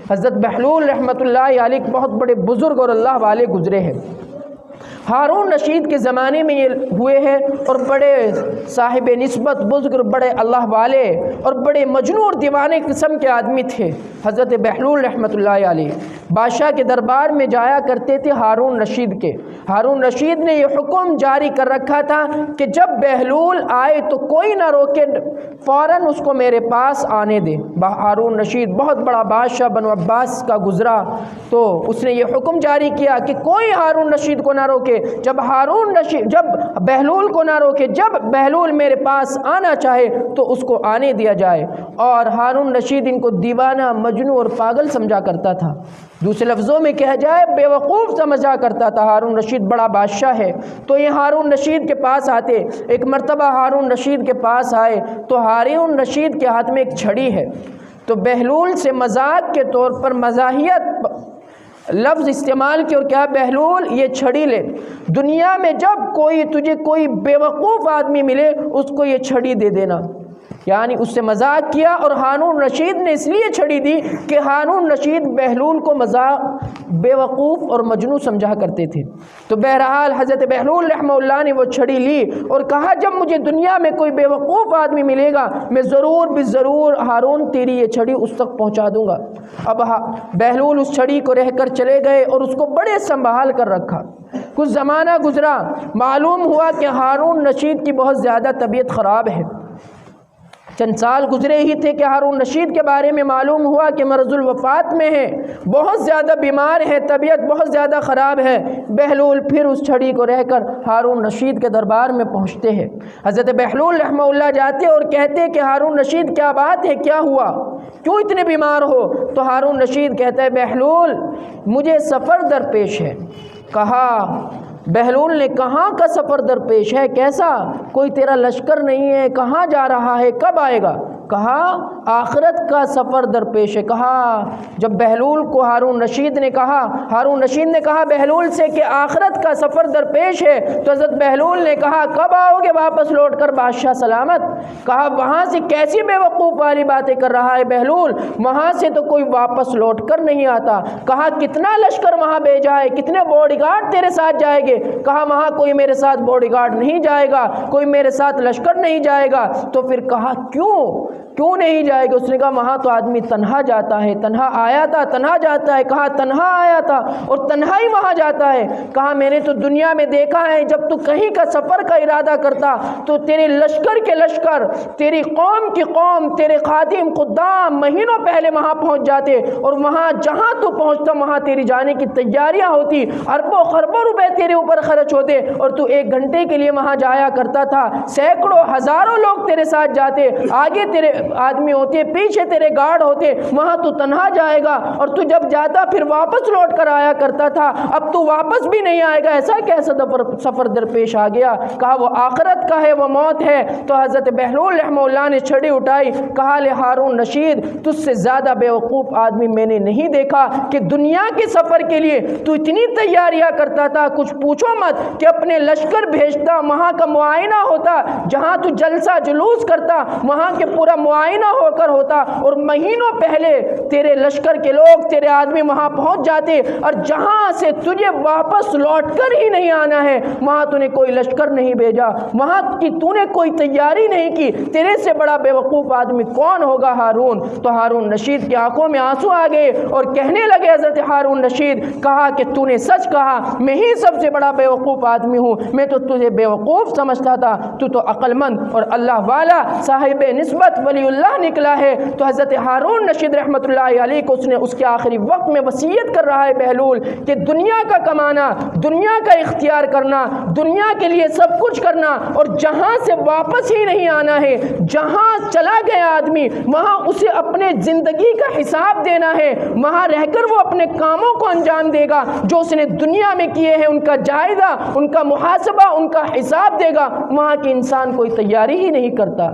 حضرت بہلول رحمۃ اللہ علیہ بہت بڑے بزرگ اور اللہ والے گزرے ہیں۔ ہارون رشید کے زمانے میں یہ ہوئے ہیں اور بڑے صاحب نسبت بزرگ، بڑے اللہ والے اور بڑے مجنون اور دیوانے قسم کے آدمی تھے حضرت بہلول رحمۃ اللہ علیہ۔ بادشاہ کے دربار میں جایا کرتے تھے ہارون رشید کے۔ ہارون رشید نے یہ حکم جاری کر رکھا تھا کہ جب بہلول آئے تو کوئی نہ روکے، فوراً اس کو میرے پاس آنے دے۔ ہارون رشید بہت بڑا بادشاہ بنو عباس کا گزرا، تو اس نے یہ حکم جاری کیا کہ کوئی ہارون رشید کو نہ روکے، جب بہلول کو نہ روکے، جب بہلول میرے پاس آنا چاہے تو اس کو آنے دیا جائے۔ اور ہارون رشید ان کو دیوانہ، مجنون اور پاگل سمجھا کرتا تھا، دوسرے لفظوں میں کہا جائے بے وقوف سمجھا کرتا تھا۔ ہارون رشید بڑا بادشاہ ہے، تو یہ ہارون رشید کے پاس آتے۔ ایک مرتبہ ہارون رشید کے پاس آئے تو ہارون رشید کے ہاتھ میں ایک چھڑی ہے، تو بہلول سے مذاق کے طور پر مزاحیت لفظ استعمال کی اور کیا، بہلول یہ چھڑی لے، دنیا میں جب تجھے کوئی بے وقوف آدمی ملے اس کو یہ چھڑی دے دینا، یعنی اس سے مذاق کیا۔ اور ہارون رشید نے اس لیے چھڑی دی کہ ہارون رشید بہلول کو مذاق، بے وقوف اور مجنون سمجھا کرتے تھے۔ تو بہرحال حضرت بہلول رحمہ اللہ نے وہ چھڑی لی اور کہا جب مجھے دنیا میں کوئی بے وقوف آدمی ملے گا میں ضرور ضرور ہارون تیری یہ چھڑی اس تک پہنچا دوں گا۔ اب بہلول اس چھڑی کو رہ کر چلے گئے اور اس کو بڑے سنبھال کر رکھا۔ کچھ زمانہ گزرا، معلوم ہوا کہ ہارون رشید کی بہت زیادہ طبیعت خراب ہے۔ چند سال گزرے ہی تھے کہ ہارون رشید کے بارے میں معلوم ہوا کہ مرض الوفات میں ہے، بہت زیادہ بیمار ہے، طبیعت بہت زیادہ خراب ہے۔ بہلول پھر اس چھڑی کو رہ کر ہارون رشید کے دربار میں پہنچتے ہیں۔ حضرت بہلول رحمہ اللہ جاتے اور کہتے کہ ہارون رشید کیا بات ہے، کیا ہوا، کیوں اتنے بیمار ہو؟ تو ہارون رشید کہتا ہے بہلول مجھے سفر درپیش ہے۔ کہا بہلول نے کہاں کا سفر درپیش ہے، کیسا؟ کوئی تیرا لشکر نہیں ہے، کہاں جا رہا ہے، کب آئے گا؟ کہا آخرت کا سفر درپیش ہے۔ کہا جب بہلول کو ہارون رشید نے کہا بہلول سے کہ آخرت کا سفر درپیش ہے، تو حضرت بہلول نے کہا کب آؤ گے واپس لوٹ کر بادشاہ سلامت؟ کہا وہاں سے کیسی بے وقوف والی باتیں کر رہا ہے بہلول، وہاں سے تو کوئی واپس لوٹ کر نہیں آتا۔ کہا کتنا لشکر وہاں بھیجا ہے، کتنے باڈی گارڈ تیرے ساتھ جائے گے؟ کہا وہاں کوئی میرے ساتھ باڈی گارڈ نہیں جائے گا، کوئی میرے ساتھ لشکر نہیں جائے گا۔ تو پھر کہا کیوں نہیں جائے گا؟ اس نے کہا وہاں تو آدمی تنہا جاتا ہے، تنہا آیا تھا تنہا جاتا ہے۔ کہا تنہا آیا تھا اور تنہا ہی وہاں جاتا ہے؟ کہا میں نے تو دنیا میں دیکھا ہے جب تو کہیں کا سفر کا ارادہ کرتا تو تیرے لشکر کے لشکر، تیری قوم کی قوم، تیرے خادم خدام مہینوں پہلے وہاں پہنچ جاتے، اور وہاں جہاں تو پہنچتا وہاں تیری جانے کی تیاریاں ہوتی، اربوں خربوں روپے تیرے اوپر خرچ ہوتے، اور تو 1 گھنٹے کے لیے وہاں جایا کرتا تھا، سینکڑوں ہزاروں لوگ تیرے ساتھ جاتے، آگے تیرے آدمی ہوتے، پیچھے تیرے گارڈ ہوتے، وہاں تو تنہا جائے گا، اور تو جب جاتا پھر واپس لوٹ کر آیا کرتا تھا، اب تو واپس بھی نہیں آئے گا، ایسا کیسا سفر درپیش آ گیا؟ کہا وہ آخرت کا ہے، وہ موت ہے۔ تو حضرت بہلول رحمہ اللہ نے چھڑی اٹھائی، کہا لے ہارون رشید تجھ سے زیادہ بیوقوف آدمی میں نے نہیں دیکھا کہ دنیا کے سفر کے لیے تو اتنی تیاریاں کرتا تھا، کچھ پوچھو مت، کہ اپنے لشکر بھیجتا، وہاں کا معائنہ ہوتا، جہاں تو جلسہ جلوس کرتا وہاں کے پورا معائنہ ہو کر ہوتا، اور مہینوں پہلے تیرے لشکر کے لوگ، تیرے آدمی وہاں پہنچ جاتے، اور جہاں سے تجھے واپس لوٹ کر ہی نہیں آنا ہے وہاں تو نے کوئی لشکر نہیں بھیجا، وہاں کی تو نے کوئی تیاری نہیں کی، تیرے سے بڑا بیوقوف آدمی کون ہوگا ہارون؟ تو ہارون رشید کی آنکھوں میں آنسو آ گئے اور کہنے لگے حضرت ہارون رشید، کہا کہ تو نے سچ کہا، میں ہی سب سے بڑا بیوقوف آدمی ہوں، میں تو تجھے بیوقوف سمجھتا تھا، تو عقل مند اور اللہ والا صاحب نسبت ولی اللہ نکلا ہے۔ تو حضرت ہارون رشید رحمۃ اللہ علیہ کو اس نے اس کے آخری وقت میں وصیت کر رہا ہے بہلول کہ دنیا کا کمانا، دنیا کا اختیار کرنا، دنیا کے لیے سب کچھ کرنا، اور جہاں سے واپس ہی نہیں آنا ہے، جہاں چلا گیا آدمی وہاں اسے اپنے زندگی کا حساب دینا ہے، وہاں رہ کر وہ اپنے کاموں کو انجام دے گا جو اس نے دنیا میں کیے ہیں، ان کا جائزہ، ان کا محاسبہ، ان کا حساب دے گا۔ وہاں کے انسان کوئی تیاری ہی نہیں کرتا۔